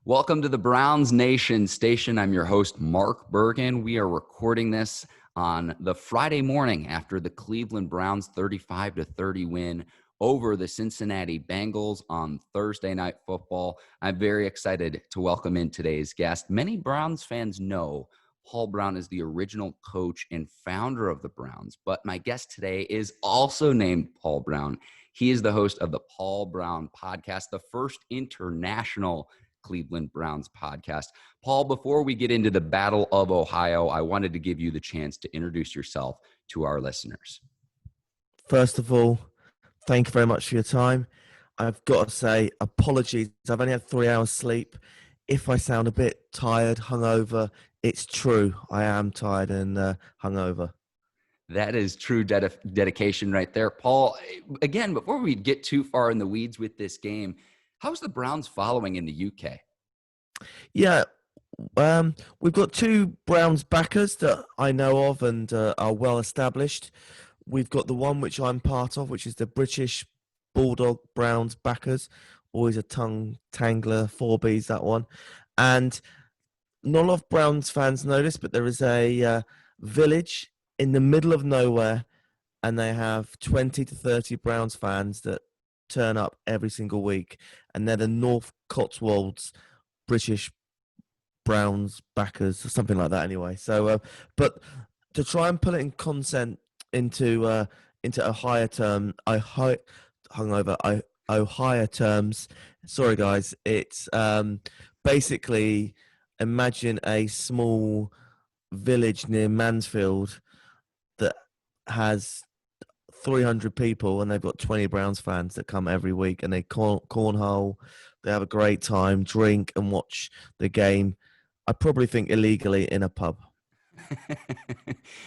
Welcome to the Browns Nation station. I'm your host, Mark Bergin. We are recording this on the Friday morning after the Cleveland Browns 35-30 win over the Cincinnati Bengals on Thursday Night Football. I'm very excited to welcome in today's guest. Many Browns fans know Paul Brown is the original coach and founder of the Browns, but my guest today is also named Paul Brown. He is the host of the Paul Brown Podcast, the first international Cleveland Browns podcast. Paul, before we get into the Battle of Ohio, I wanted to give you the chance to introduce yourself to our listeners. First of all, thank you very much for your time. I've got to say, apologies. I've only had 3 hours sleep. If I sound a bit tired, hungover, it's true. I am tired and hungover. That is true dedication right there. Paul, again, before we get too far in the weeds with this game, how's the Browns following in the UK? Yeah, we've got 2 Browns backers that I know of and are well established. We've got the one which I'm part of, which is the British Bulldog Browns backers. Always a tongue tangler, 4Bs, that one. And not a lot of Browns fans know this, but there is a village in the middle of nowhere, and they have 20 to 30 Browns fans that turn up every single week, and they're the North Cotswolds British Browns backers, or something like that anyway. So, but to try and put it in consent into Ohio terms. Sorry, guys. It's basically imagine a small village near Mansfield that has 300 people, and they've got 20 Browns fans that come every week, and they cornhole. They have a great time, drink, and watch the game. I probably think illegally in a pub.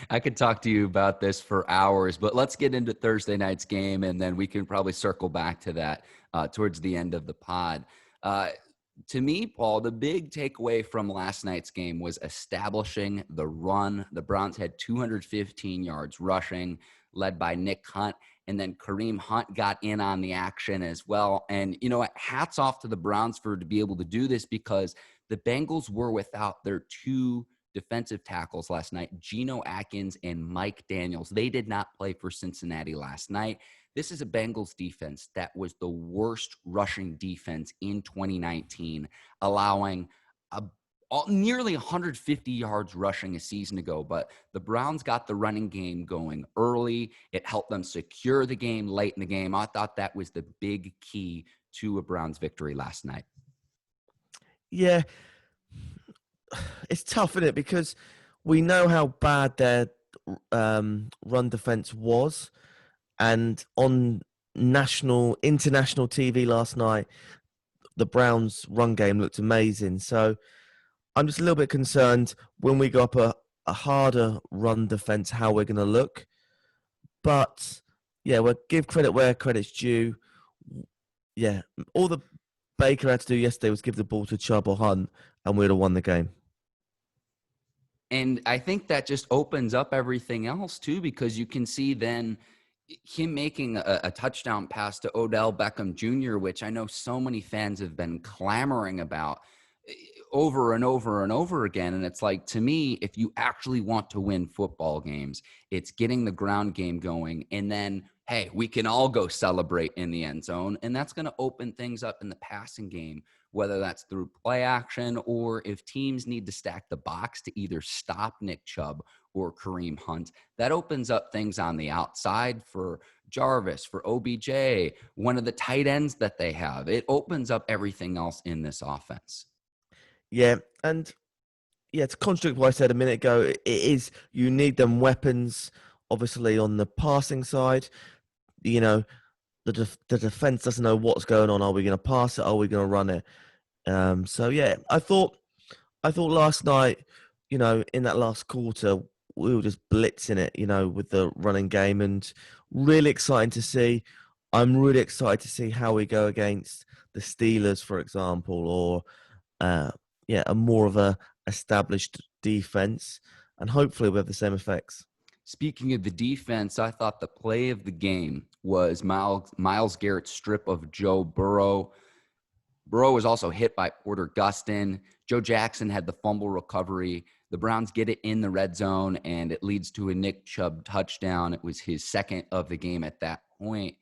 I could talk to you about this for hours, but let's get into Thursday night's game, and then we can probably circle back to that towards the end of the pod. To me, Paul, the big takeaway from last night's game was establishing the run. The Browns had 215 yards rushing, led by Nick Hunt, and then Kareem Hunt got in on the action as well. And, you know what, hats off to the Browns to be able to do this, because the Bengals were without their 2 defensive tackles last night, Geno Atkins and Mike Daniels. They did not play for Cincinnati last night. This is a Bengals defense that was the worst rushing defense in 2019, allowing nearly 150 yards rushing a season ago. But the Browns got the running game going early. It helped them secure the game late in the game. I thought that was the big key to a Browns victory last night. Yeah. It's tough, isn't it? Because we know how bad their run defense was. And on international TV last night, the Browns' run game looked amazing. So I'm just a little bit concerned when we go up a harder run defense, how we're going to look. But, yeah, we'll give credit where credit's due. Yeah, all the Baker had to do yesterday was give the ball to Chubb or Hunt, and we'd have won the game. And I think that just opens up everything else, too, because you can see then him making a touchdown pass to Odell Beckham Jr., which I know so many fans have been clamoring about over and over and over again. And it's like, to me, if you actually want to win football games, it's getting the ground game going. And then, hey, we can all go celebrate in the end zone. And that's going to open things up in the passing game, whether that's through play action or if teams need to stack the box to either stop Nick Chubb or Kareem Hunt. That opens up things on the outside for Jarvis, for OBJ, one of the tight ends that they have. It opens up everything else in this offense. Yeah, and to contradict what I said a minute ago, it is, you need them weapons, obviously, on the passing side. You know, the defense doesn't know what's going on. Are we going to pass it? Are we going to run it? So, yeah, I thought last night, you know, in that last quarter, we were just blitzing it, you know, with the running game, and really exciting to see. I'm really excited to see how we go against the Steelers, for example, or a more of a established defense, and hopefully we have the same effects. Speaking of the defense, I thought the play of the game was Myles Garrett's strip of Joe Burrow. Burrow was also hit by Porter Gustin. Joe Jackson had the fumble recovery. The Browns get it in the red zone, and it leads to a Nick Chubb touchdown. It was his second of the game at that point.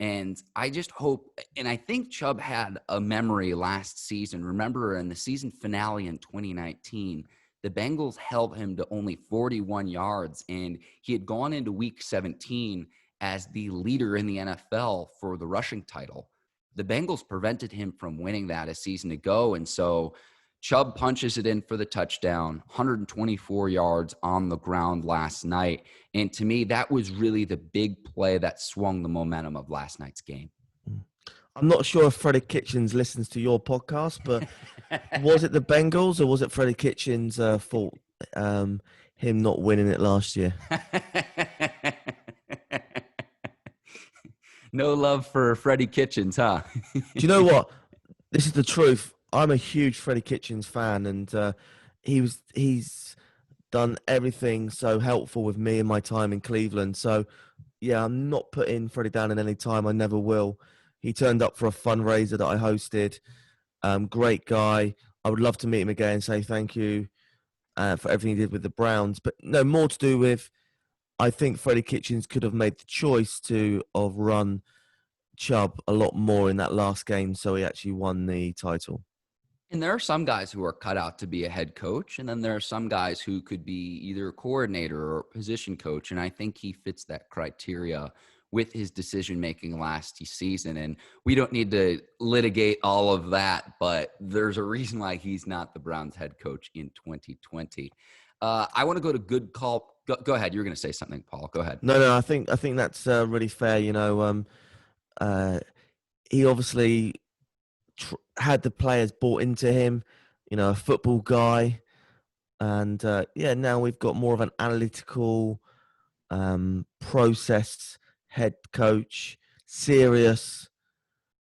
And I just hope, and I think Chubb had a memory last season. Remember, in the season finale in 2019, the Bengals held him to only 41 yards, and he had gone into week 17 as the leader in the NFL for the rushing title. The Bengals prevented him from winning that a season ago. And so Chubb punches it in for the touchdown, 124 yards on the ground last night. And to me, that was really the big play that swung the momentum of last night's game. I'm not sure if Freddie Kitchens listens to your podcast, but was it the Bengals or was it Freddie Kitchens' fault, him not winning it last year? No love for Freddie Kitchens, huh? Do you know what? This is the truth. I'm a huge Freddie Kitchens fan, and he's done everything so helpful with me in my time in Cleveland. So, yeah, I'm not putting Freddie down in any time. I never will. He turned up for a fundraiser that I hosted. Great guy. I would love to meet him again and say thank you for everything he did with the Browns. But no, more to do with, I think Freddie Kitchens could have made the choice of run Chubb a lot more in that last game, so he actually won the title. And there are some guys who are cut out to be a head coach, and then there are some guys who could be either a coordinator or position coach, and I think he fits that criteria with his decision-making last season. And we don't need to litigate all of that, but there's a reason why he's not the Browns head coach in 2020. I want to go to good call. Go ahead. You're going to say something, Paul. Go ahead. No, I think that's really fair. He obviously had the players bought into him, a football guy. And now we've got more of an analytical, process head coach, serious.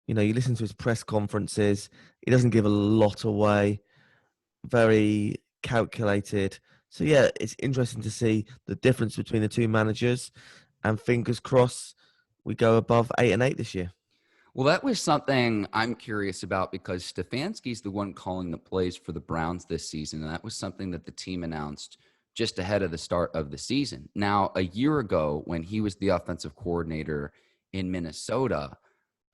You listen to his press conferences. He doesn't give a lot away. Very calculated. So, yeah, it's interesting to see the difference between the two managers. And fingers crossed, we go above 8-8 this year. Well, that was something I'm curious about because Stefanski's the one calling the plays for the Browns this season. And that was something that the team announced just ahead of the start of the season. Now, a year ago, when he was the offensive coordinator in Minnesota,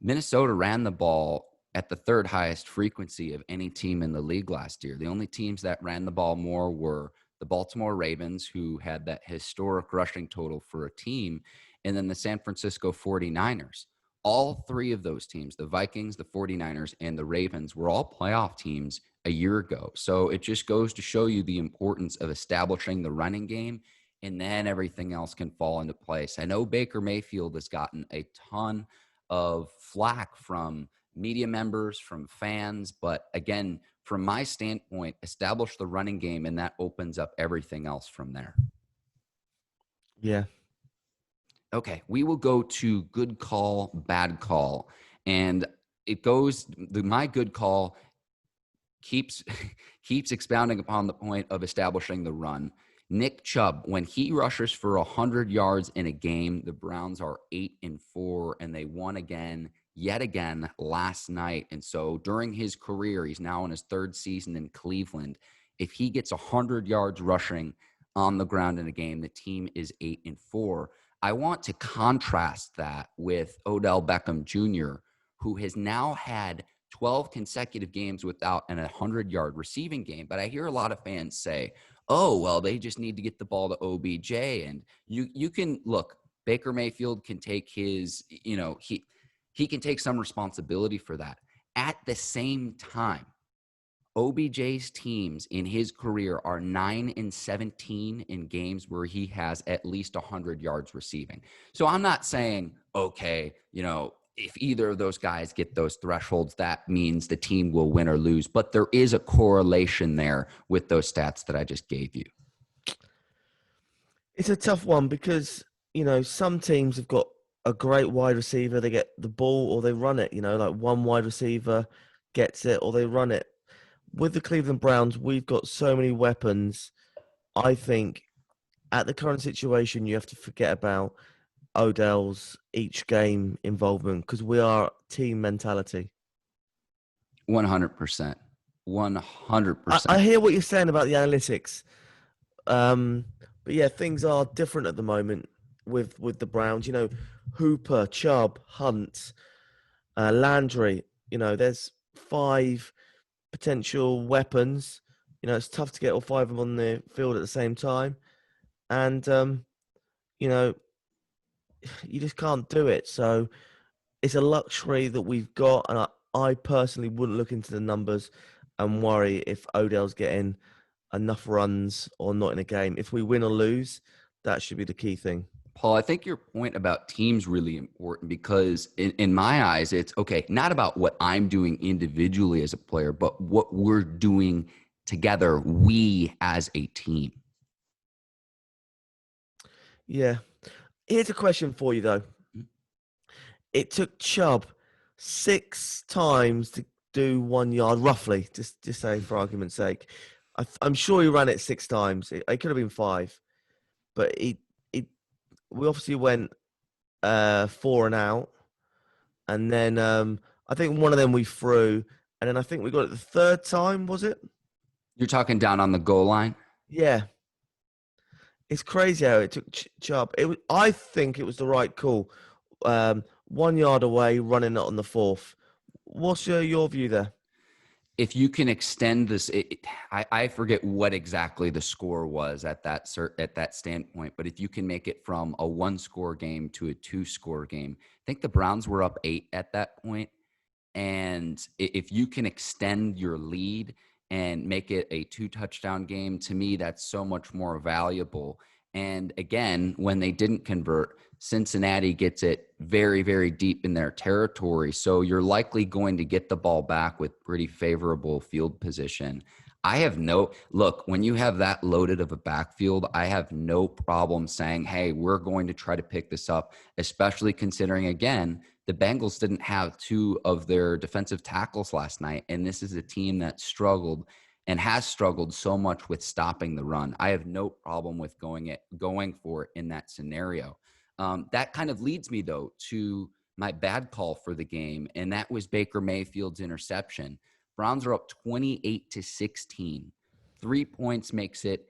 Minnesota ran the ball at the third highest frequency of any team in the league last year. The only teams that ran the ball more were the Baltimore Ravens, who had that historic rushing total for a team, and then the San Francisco 49ers. All three of those teams, the Vikings, the 49ers, and the Ravens, were all playoff teams a year ago. So it just goes to show you the importance of establishing the running game, and then everything else can fall into place. I know Baker Mayfield has gotten a ton of flack from media members, from fans, but again, from my standpoint, establish the running game, and that opens up everything else from there. Yeah. Okay, we will go to good call, bad call. And it goes, my good call keeps expounding upon the point of establishing the run. Nick Chubb, when he rushes for 100 yards in a game, the Browns are 8-4, and they won yet again last night. And so during his career, he's now in his third season in Cleveland. If he gets 100 yards rushing on the ground in a game, the team is 8-4. I want to contrast that with Odell Beckham Jr., who has now had 12 consecutive games without an 100-yard receiving game. But I hear a lot of fans say, oh, well, they just need to get the ball to OBJ. And you can look, Baker Mayfield can take his, he can take some responsibility for that. At the same time, OBJ's teams in his career are 9-17 in games where he has at least 100 yards receiving. So I'm not saying, okay, if either of those guys get those thresholds, that means the team will win or lose. But there is a correlation there with those stats that I just gave you. It's a tough one because, some teams have got a great wide receiver. They get the ball or they run it, like one wide receiver gets it or they run it. With the Cleveland Browns, we've got so many weapons. I think at the current situation, you have to forget about Odell's each game involvement because we are team mentality. 100%. I 100%. hear what you're saying about the analytics. Um, but yeah, things are different at the moment with the Browns. You know, Hooper, Chubb, Hunt, Landry. You know, there's 5 potential weapons. You know, it's tough to get all 5 of them on the field at the same time, and you know, you just can't do it. So it's a luxury that we've got, and I personally wouldn't look into the numbers and worry if Odell's getting enough runs or not in a game. If we win or lose, that should be the key thing. Paul, I think your point about teams really important because in my eyes, it's okay, not about what I'm doing individually as a player, but what we're doing together, we as a team. Yeah. Here's a question for you though. It took Chubb 6 times to do 1 yard, roughly. Just say for argument's sake. I'm sure he ran it 6 times. It could have been 5, but we obviously went 4 and out, and then I think one of them we threw, and then I think we got it the 3rd time. Was it? You're talking down on the goal line? Yeah. It's crazy how it took Chubb. I think it was the right call. 1 yard away, running it on the 4th. What's your view there? If you can extend this, I forget what exactly the score was at that standpoint, but if you can make it from a 1-score game to a 2-score game, I think the Browns were up 8 at that point. And if you can extend your lead and make it a 2-touchdown game, to me, that's so much more valuable. And again, when they didn't convert, Cincinnati gets it very, very deep in their territory. So you're likely going to get the ball back with pretty favorable field position. I have no look when you have that loaded of a backfield, I have no problem saying, hey, we're going to try to pick this up, especially considering, again, the Bengals didn't have 2 of their defensive tackles last night. And this is a team that struggled and has struggled so much with stopping the run. I have no problem with going for it in that scenario. That kind of leads me, though, to my bad call for the game, and that was Baker Mayfield's interception. Browns are up 28-16. 3 points makes it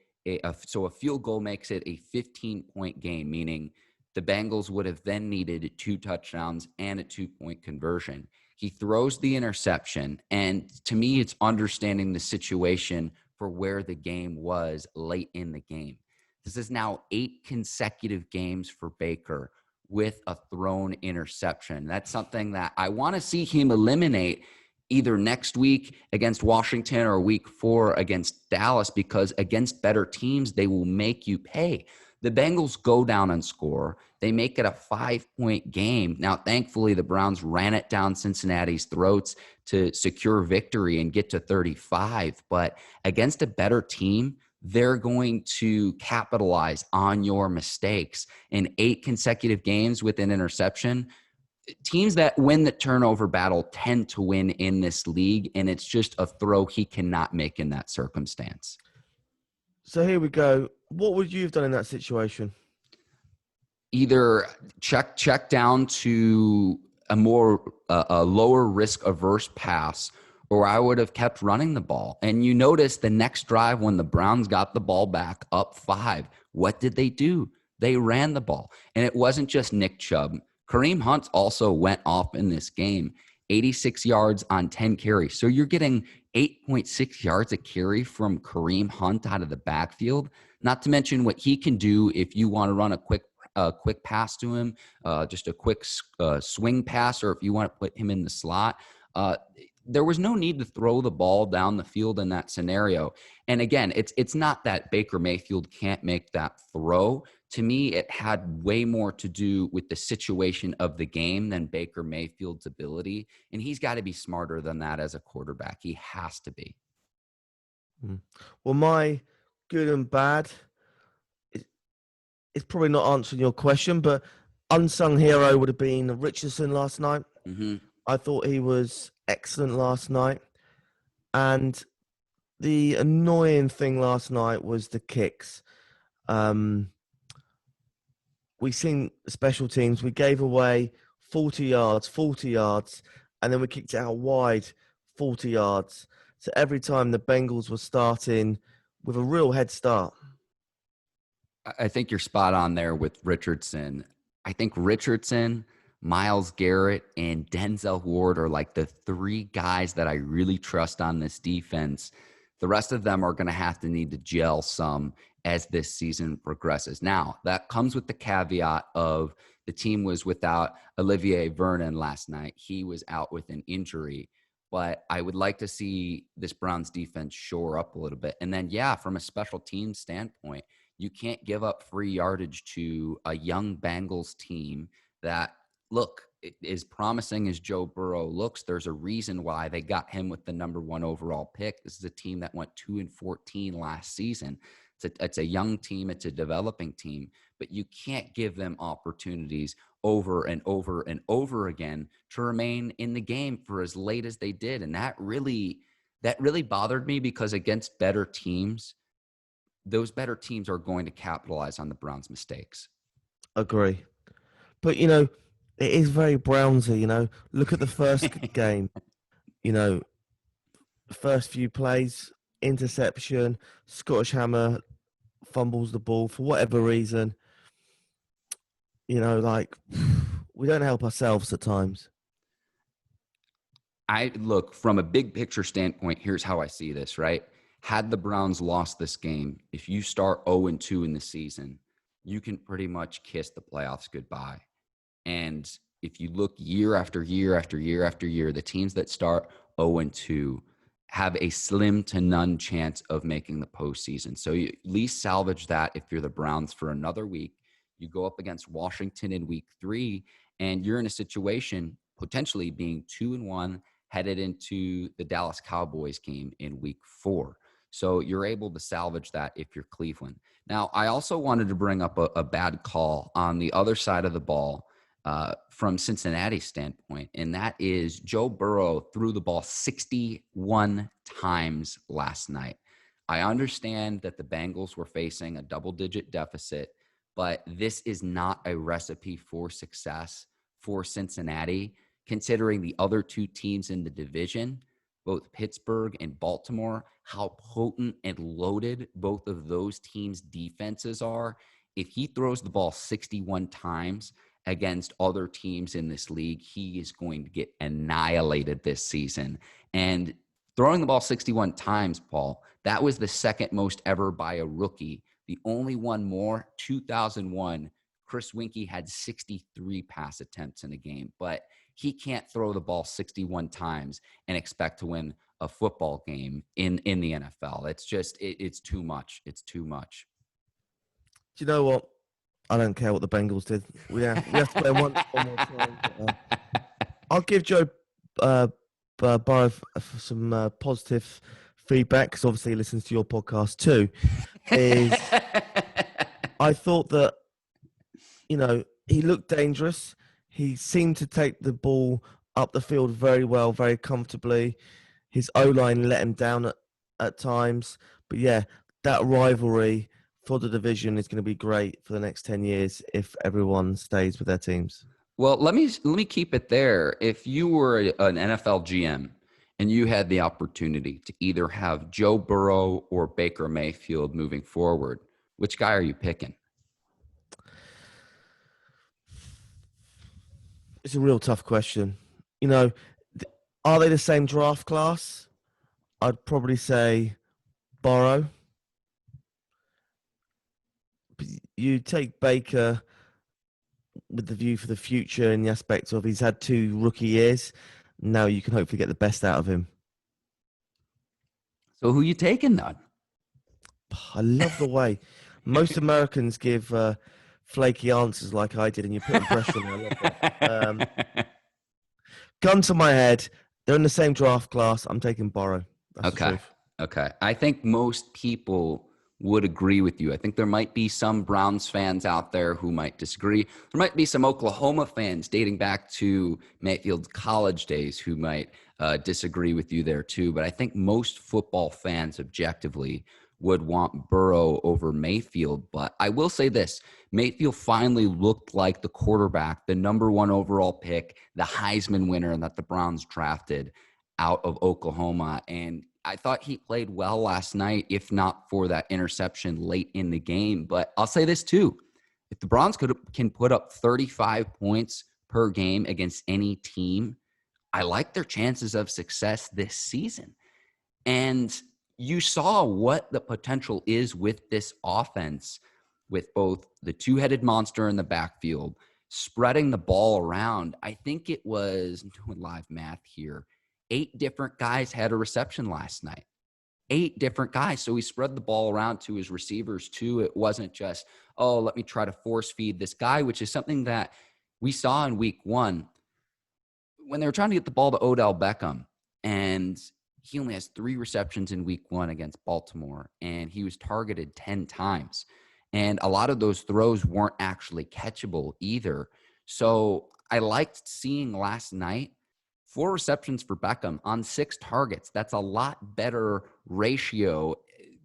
so a field goal makes it a 15-point game, meaning the Bengals would have then needed 2 touchdowns and a 2-point conversion. He throws the interception, and to me, it's understanding the situation for where the game was late in the game. This is now 8 consecutive games for Baker with a thrown interception. That's something that I want to see him eliminate either next week against Washington or week 4 against Dallas, because against better teams, they will make you pay. The Bengals go down and score. They make it a 5-point game. Now, thankfully, the Browns ran it down Cincinnati's throats to secure victory and get to 35. But against a better team, they're going to capitalize on your mistakes. In 8 consecutive games with an interception, teams that win the turnover battle tend to win in this league, and it's just a throw he cannot make in that circumstance. So here we go. What would you have done in that situation? Either check down to a lower risk averse pass, or I would have kept running the ball. And you notice the next drive when the Browns got the ball back up 5, what did they do? They ran the ball. And it wasn't just Nick Chubb. Kareem Hunt also went off in this game, 86 yards on 10 carries. So you're getting 8.6 yards a carry from Kareem Hunt out of the backfield, not to mention what he can do if you want to run a quick pass to him, just a quick swing pass, or if you want to put him in the slot. There was no need to throw the ball down the field in that scenario. And again, it's not that Baker Mayfield can't make that throw. To me, it had way more to do with the situation of the game than Baker Mayfield's ability. And he's got to be smarter than that as a quarterback. He has to be. Well, my good and bad is probably not answering your question, but unsung hero would have been Richardson last night. Mm-hmm. I thought he was excellent last night. And the annoying thing last night was the kicks. We seen special teams. We gave away 40 yards, and then we kicked it out wide 40 yards. So every time the Bengals were starting with a real head start. I think you're spot on there with Richardson. I think Richardson, Myles Garrett, and Denzel Ward are like the three guys that I really trust on this defense. The rest of them are going to have to need to gel some as this season progresses. Now, that comes with the caveat of the team was without Olivier Vernon last night. He was out with an injury. But I would like to see this Browns defense shore up a little bit. And then, yeah, from a special team standpoint, you can't give up free yardage to a young Bengals team that, look, as promising as Joe Burrow looks, there's a reason why they got him with the number 1 overall pick. This is a team that went 2-14 last season. It's a young team. It's a developing team, but you can't give them opportunities over and over and over again to remain in the game for as late as they did. And that really bothered me, because against better teams, those better teams are going to capitalize on the Browns' mistakes. Agree. But, it is very Brownsy, Look at the first game, the first few plays, interception, Scottish Hammer fumbles the ball for whatever reason. We don't help ourselves at times. I look from a big picture standpoint. Here's how I see this, right? Had the Browns lost this game, if you start 0-2 in the season, you can pretty much kiss the playoffs goodbye. And if you look year after year after year after year, the teams that start 0-2 have a slim to none chance of making the postseason. So you at least salvage that if you're the Browns for another week. You go up against Washington in week 3, and you're in a situation potentially being 2-1 headed into the Dallas Cowboys game in week 4. So you're able to salvage that if you're Cleveland. Now, I also wanted to bring up a bad call on the other side of the ball from Cincinnati's standpoint, and that is Joe Burrow threw the ball 61 times last night. I understand that the Bengals were facing a double-digit deficit, but this is not a recipe for success for Cincinnati, considering the other two teams in the division, both Pittsburgh and Baltimore, how potent and loaded both of those teams' defenses are. If he throws the ball 61 times against other teams in this league, he is going to get annihilated this season. And throwing the ball 61 times, Paul, that was the second most ever by a rookie. The only one more, 2001, Chris Winkie had 63 pass attempts in a game, but he can't throw the ball 61 times and expect to win a football game in the NFL. It's just, it's too much. It's too much. Do you know what? I don't care what the Bengals did. We have to play one more time. I'll give Joe Burrow some positive feedback, because obviously he listens to your podcast too. I thought that, he looked dangerous. He seemed to take the ball up the field very well, very comfortably. His O-line let him down at times. But yeah, that rivalry for the division is going to be great for the next 10 years if everyone stays with their teams. Well, let me keep it there. If you were an NFL GM and you had the opportunity to either have Joe Burrow or Baker Mayfield moving forward, which guy are you picking? It's a real tough question. Are they the same draft class? I'd probably say Burrow. You take Baker with the view for the future in the aspect of he's had 2 rookie years. Now you can hopefully get the best out of him. So who you taking then? I love the way most Americans give flaky answers like I did, and you're putting pressure on me. I love that. Gun to my head, they're in the same draft class. I'm taking Burrow. That's the truth. Okay. I think most people would agree with you. I think there might be some Browns fans out there who might disagree. There might be some Oklahoma fans dating back to Mayfield's college days who might disagree with you there too. But I think most football fans objectively would want Burrow over Mayfield. But I will say this, Mayfield finally looked like the quarterback, the number 1 overall pick, the Heisman winner that the Browns drafted. out of Oklahoma. And I thought he played well last night, if not for that interception late in the game. But I'll say this too. If the Browns can put up 35 points per game against any team, I like their chances of success this season. And you saw what the potential is with this offense, with both the two-headed monster in the backfield, spreading the ball around. I think it was, I'm doing live math here, 8 different guys had a reception last night. 8 different guys. So he spread the ball around to his receivers too. It wasn't just, oh, let me try to force feed this guy, which is something that we saw in week 1 when they were trying to get the ball to Odell Beckham. And he only has 3 receptions in week 1 against Baltimore, and he was targeted 10 times. And a lot of those throws weren't actually catchable either. So I liked seeing last night 4 receptions for Beckham on 6 targets. That's a lot better ratio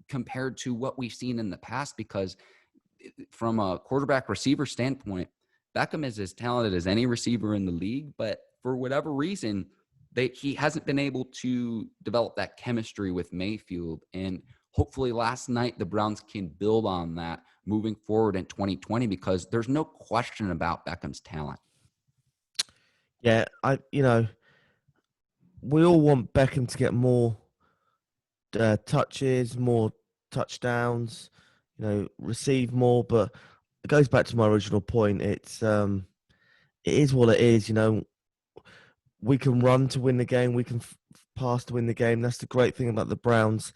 compared to what we've seen in the past, because from a quarterback receiver standpoint, Beckham is as talented as any receiver in the league, but for whatever reason, he hasn't been able to develop that chemistry with Mayfield. And hopefully last night the Browns can build on that moving forward in 2020, because there's no question about Beckham's talent. Yeah, we all want Beckham to get more touches, more touchdowns, receive more. But it goes back to my original point. It is what it is. We can run to win the game. We can pass to win the game. That's the great thing about the Browns,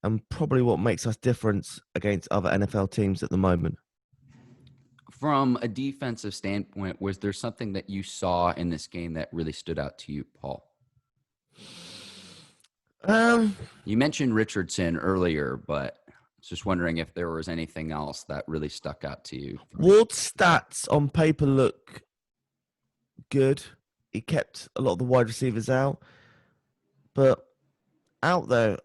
and probably what makes us different against other NFL teams at the moment. From a defensive standpoint, was there something that you saw in this game that really stood out to you, Paul? You mentioned Richardson earlier, but I was just wondering if there was anything else that really stuck out to you. Ward's stats on paper look good. He kept a lot of the wide receivers out, but out there,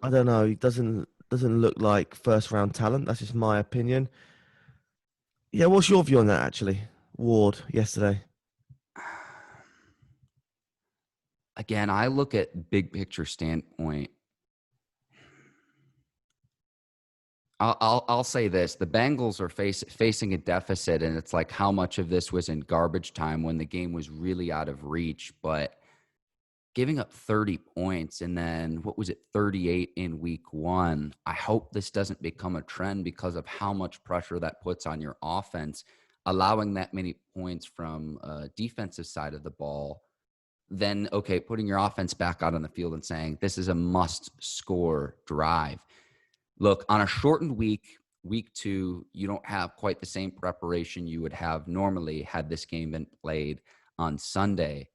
I don't know. He doesn't look like first round talent. That's just my opinion. Yeah, what's your view on that, actually? Ward yesterday. Again, I look at big picture standpoint. I'll say this: the Bengals are facing a deficit, and it's like how much of this was in garbage time when the game was really out of reach. But giving up 30 points and then, what was it, 38 in week 1, I hope this doesn't become a trend because of how much pressure that puts on your offense, allowing that many points from a defensive side of the ball. Then, okay, putting your offense back out on the field and saying, this is a must-score drive. Look, on a shortened week 2, you don't have quite the same preparation you would have normally had this game been played on Sunday.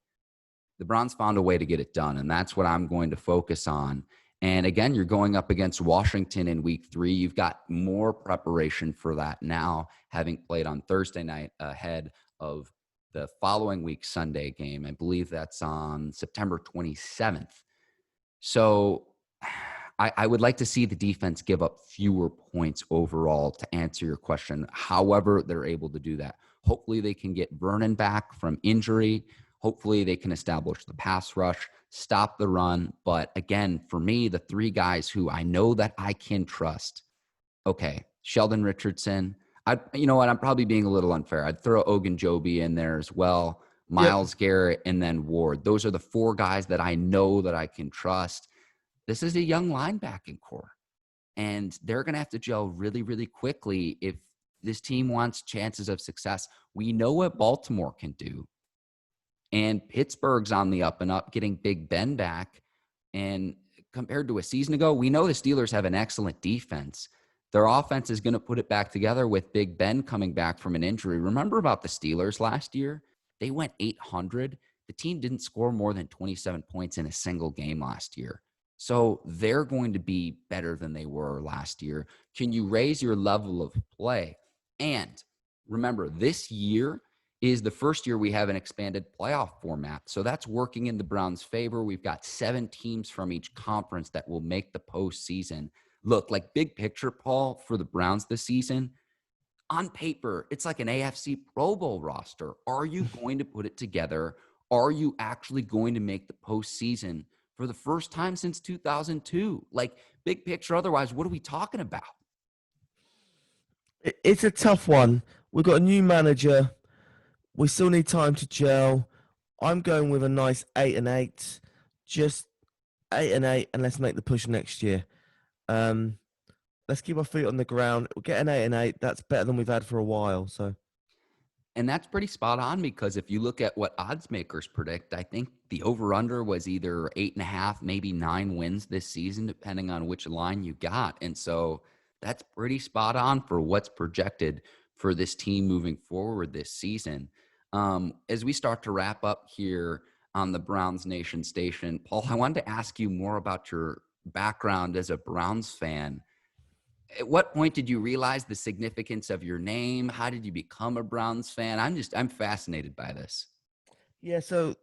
The Browns found a way to get it done, and that's what I'm going to focus on. And again, you're going up against Washington in week 3. You've got more preparation for that now, having played on Thursday night ahead of the following week Sunday game. I believe that's on September 27th. So I would like to see the defense give up fewer points overall, to answer your question. However, they're able to do that. Hopefully they can get Vernon back from injury. Hopefully they can establish the pass rush, stop the run. But again, for me, the 3 guys who I know that I can trust. Okay, Sheldon Richardson. You know what? I'm probably being a little unfair. I'd throw Ogunjobi in there as well, Myles Garrett, and then Ward. Those are the 4 guys that I know that I can trust. This is a young linebacking core, and they're going to have to gel really, really quickly if this team wants chances of success. We know what Baltimore can do, and Pittsburgh's on the up and up, getting Big Ben back. And compared to a season ago, we know the Steelers have an excellent defense. Their offense is going to put it back together with Big Ben coming back from an injury. Remember about the Steelers last year? They went 800. The team didn't score more than 27 points in a single game last year. So they're going to be better than they were last year. Can you raise your level of play? And remember, this year is the first year we have an expanded playoff format. So that's working in the Browns' favor. We've got 7 teams from each conference that will make the postseason. Look, like big picture, Paul, for the Browns this season, on paper, it's like an AFC Pro Bowl roster. Are you going to put it together? Are you actually going to make the postseason for the first time since 2002. Like, big picture otherwise, what are we talking about? It's a tough one. We've got a new manager. We still need time to gel. I'm going with a nice 8-8. Just 8-8, and let's make the push next year. Um, let's keep our feet on the ground. We'll get an 8-8. That's better than we've had for a while. So, And that's pretty spot on, because if you look at what odds makers predict, I think the over-under was either 8.5, maybe 9 wins this season, depending on which line you got. And so that's pretty spot on for what's projected for this team moving forward this season. As we start to wrap up here on the Browns Nation station, Paul, I wanted to ask you more about your background as a Browns fan. At what point did you realize the significance of your name? How did you become a Browns fan? I'm fascinated by this. yeah, so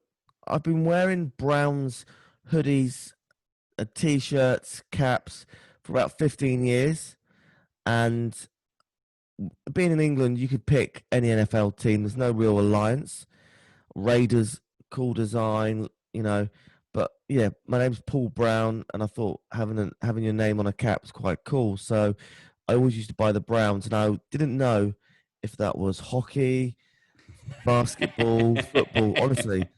I've been wearing Browns hoodies, t-shirts, caps for about 15 years. And being in England, you could pick any NFL team. There's no real alliance. Raiders, cool design, But yeah, my name's Paul Brown, and I thought having your name on a cap was quite cool. So I always used to buy the Browns, and I didn't know if that was hockey, basketball, football. Honestly,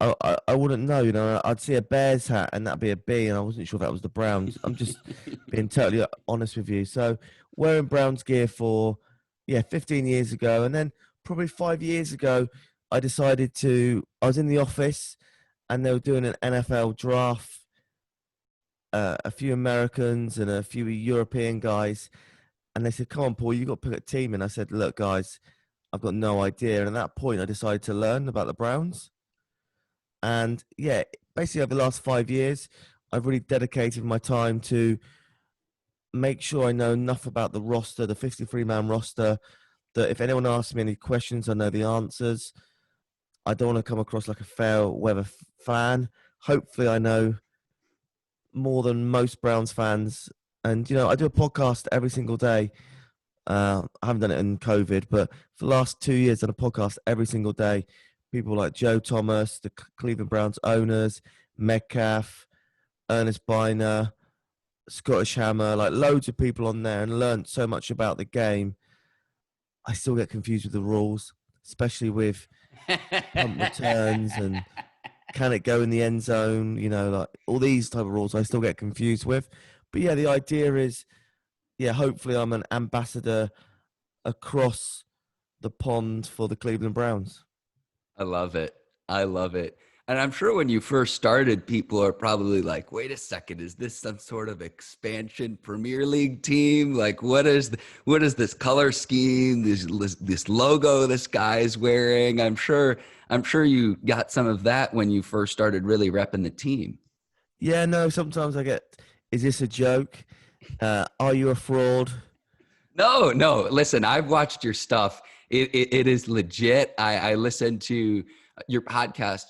I wouldn't know. I'd see a Bears hat, and that'd be a B, and I wasn't sure that was the Browns. I'm just being totally honest with you. So wearing Browns gear for 15 years ago, and then probably 5 years ago, I was in the office, and they were doing an NFL draft. A few Americans and a few European guys, and they said, "Come on, Paul, you got to pick a team." And I said, "Look, guys, I've got no idea." And at that point, I decided to learn about the Browns. And yeah, basically over the last 5 years, I've really dedicated my time to make sure I know enough about the roster, the 53-man roster, that if anyone asks me any questions, I know the answers. I don't want to come across like a fair weather fan. Hopefully, I know more than most Browns fans. And, I do a podcast every single day. I haven't done it in COVID, but for the last 2 years, I've done a podcast every single day. People like Joe Thomas, the Cleveland Browns owners, Metcalf, Ernest Biner, Scottish Hammer, like loads of people on there, and learned so much about the game. I still get confused with the rules, especially with punt returns and can it go in the end zone, like all these type of rules I still get confused with. But yeah, the idea is, hopefully I'm an ambassador across the pond for the Cleveland Browns. I love it. I love it. And I'm sure when you first started, people are probably like, wait a second, is this some sort of expansion Premier League team? Like, what is this color scheme, this logo this guy's wearing? I'm sure you got some of that when you first started really repping the team. Yeah, no, sometimes I get, is this a joke? Are you a fraud? No, no. Listen, I've watched your stuff. It is legit. I listened to your podcast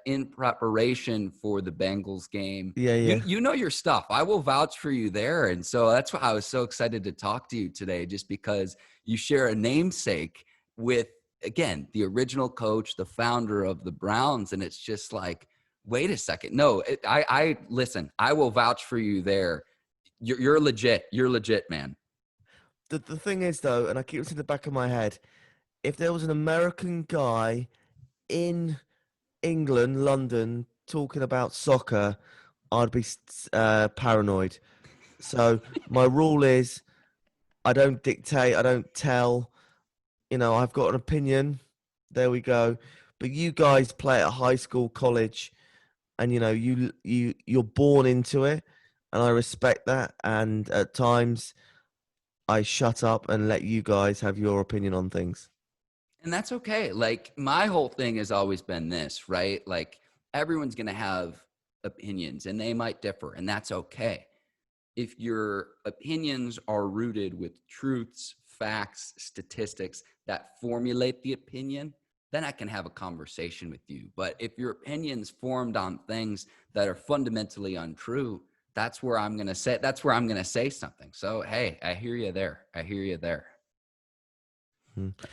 in preparation for the Bengals game. Yeah, yeah. You know your stuff. I will vouch for you there. And so that's why I was so excited to talk to you today, just because you share a namesake with, again, the original coach, the founder of the Browns. And it's just like, wait a second. No, I listen, I will vouch for you there. You're legit. You're legit, man. The thing is, though, and I keep this in the back of my head, if there was an American guy in England, London, talking about soccer, I'd be paranoid. So my rule is I don't dictate, I don't tell. I've got an opinion. There we go. But you guys play at high school, college, and you're born into it, and I respect that. And at times, I shut up and let you guys have your opinion on things. And that's okay. Like, my whole thing has always been this, right? Like, everyone's going to have opinions and they might differ, and that's okay. If your opinions are rooted with truths, facts, statistics that formulate the opinion, then I can have a conversation with you. But if your opinion's formed on things that are fundamentally untrue, that's where I'm going to say something. So, hey, I hear you there. I hear you there.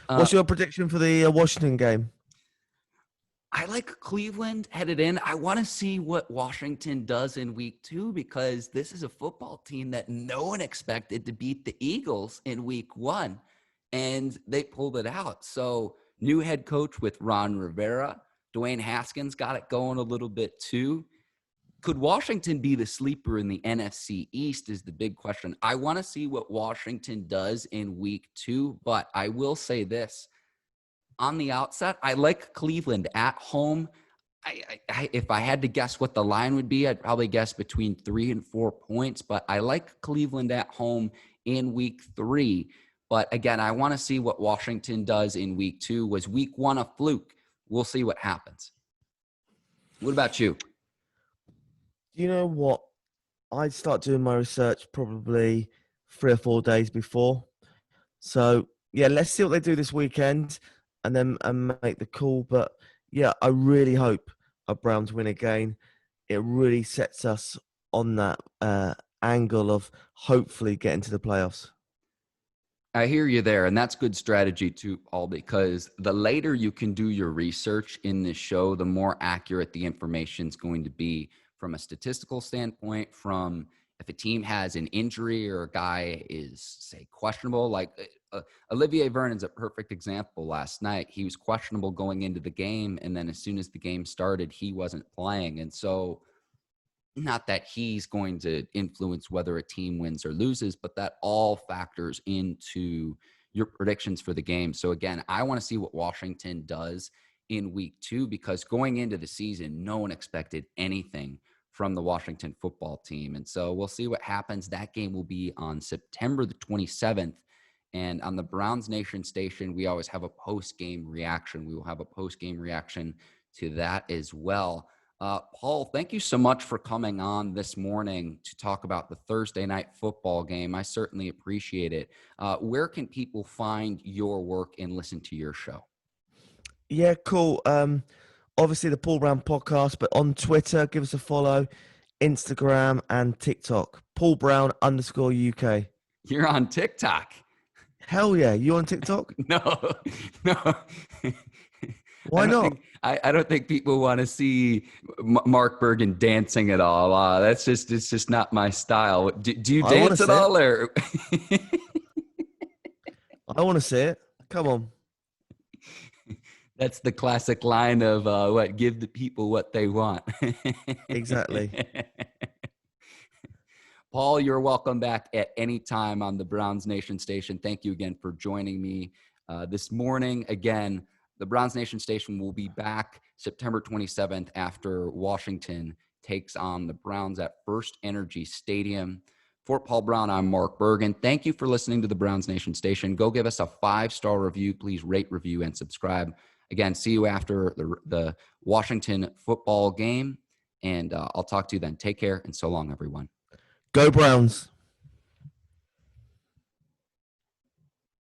What's your prediction for the Washington game? I like Cleveland headed in. I want to see what Washington does in week 2 because this is a football team that no one expected to beat the Eagles in week 1, and they pulled it out. So, new head coach with Ron Rivera. Dwayne Haskins got it going a little bit too. Could Washington be the sleeper in the NFC East is the big question. I want to see what Washington does in week 2, but I will say this. On the outset, I like Cleveland at home. If I had to guess what the line would be, I'd probably guess between 3 and 4 points, but I like Cleveland at home in week 3. But again, I want to see what Washington does in week 2. Was week 1 a fluke? We'll see what happens. What about you? You know what? I'd start doing my research probably 3 or 4 days before. So, yeah, let's see what they do this weekend and then make the call. But, yeah, I really hope our Browns win again. It really sets us on that angle of hopefully getting to the playoffs. I hear you there, and that's good strategy too, Paul, because the later you can do your research in this show, the more accurate the information is going to be from a statistical standpoint, from if a team has an injury or a guy is, say, questionable. Like Olivier Vernon's a perfect example last night. He was questionable going into the game, and then as soon as the game started, he wasn't playing. And so not that he's going to influence whether a team wins or loses, but that all factors into your predictions for the game. So again, I want to see what Washington does in week 2 because going into the season, no one expected anything from the Washington football team. And so we'll see what happens. That game will be on September the 27th. And on the Browns Nation station, we always have a post-game reaction. We will have a post-game reaction to that as well. Paul, thank you so much for coming on this morning to talk about the Thursday night football game. I certainly appreciate it. Where can people find your work and listen to your show? Yeah, cool. Obviously the Paul Brown podcast, but on Twitter, give us a follow, Instagram and TikTok, Paul Brown _UK. You're on TikTok. Hell yeah. You on TikTok? No. Why not? I don't think people want to see Mark Bergin dancing at all. It's just not my style. Do you dance at all? Or I want to see it. Come on. That's the classic line of give the people what they want. Exactly. Paul, you're welcome back at any time on the Browns Nation station. Thank you again for joining me this morning. Again, the Browns Nation station will be back September 27th after Washington takes on the Browns at First Energy Stadium. For Paul Brown, I'm Mark Bergin. Thank you for listening to the Browns Nation station. Go give us a 5-star review. Please rate, review, and subscribe. Again, see you after the Washington football game, and I'll talk to you then. Take care, and so long, everyone. Go Browns.